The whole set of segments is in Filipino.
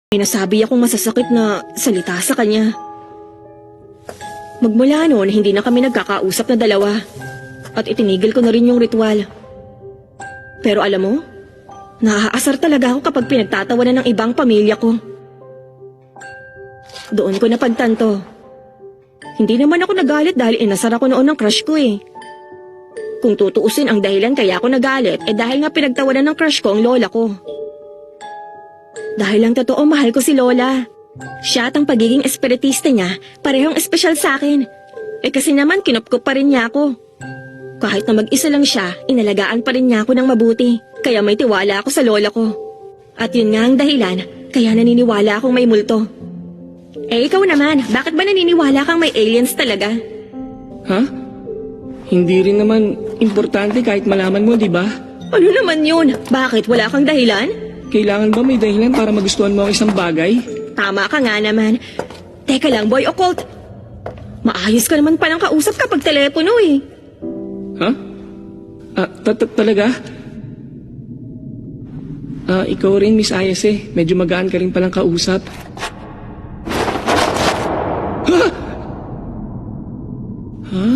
May nasabi akong masasakit na salita sa kanya. Magmula noon, hindi na kami nagkakausap na dalawa. At itinigil ko na rin yung ritual. Pero alam mo, naaasar talaga ako kapag pinagtatawanan ng ibang pamilya ko. Doon ko napagtanto. Hindi naman ako nagalit dahil inasar ako noon ng crush ko eh. Kung tutuusin ang dahilan kaya ako nagalit, dahil nga pinagtawanan ng crush ko ang lola ko. Dahil lang totoo mahal ko si lola. Siya at ang pagiging espiritista niya, parehong espesyal sa akin. Kasi naman kinupkup pa rin niya ako. Kahit na mag-isa lang siya, inalagaan pa rin niya ako ng mabuti. Kaya may tiwala ako sa lola ko. At yun nga ang dahilan, kaya naniniwala akong may multo. Ikaw naman, bakit ba naniniwala kang may aliens talaga? Ha? Hindi rin naman importante kahit malaman mo, di ba? Ano naman yun? Bakit? Wala kang dahilan? Kailangan ba may dahilan para magustuhan mo ang isang bagay? Tama ka nga naman. Teka lang, boy occult. Maayos ka naman palang kausap kapag telepono eh. Ha? Talaga? Ikaw rin, Miss Ayas eh. Medyo magaan ka rin palang kausap. Ha? Ha?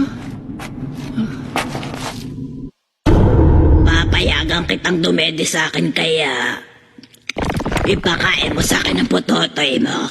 Papayagan kitang dumede sa akin kaya ipakain mo sa akin ang putotoy mo.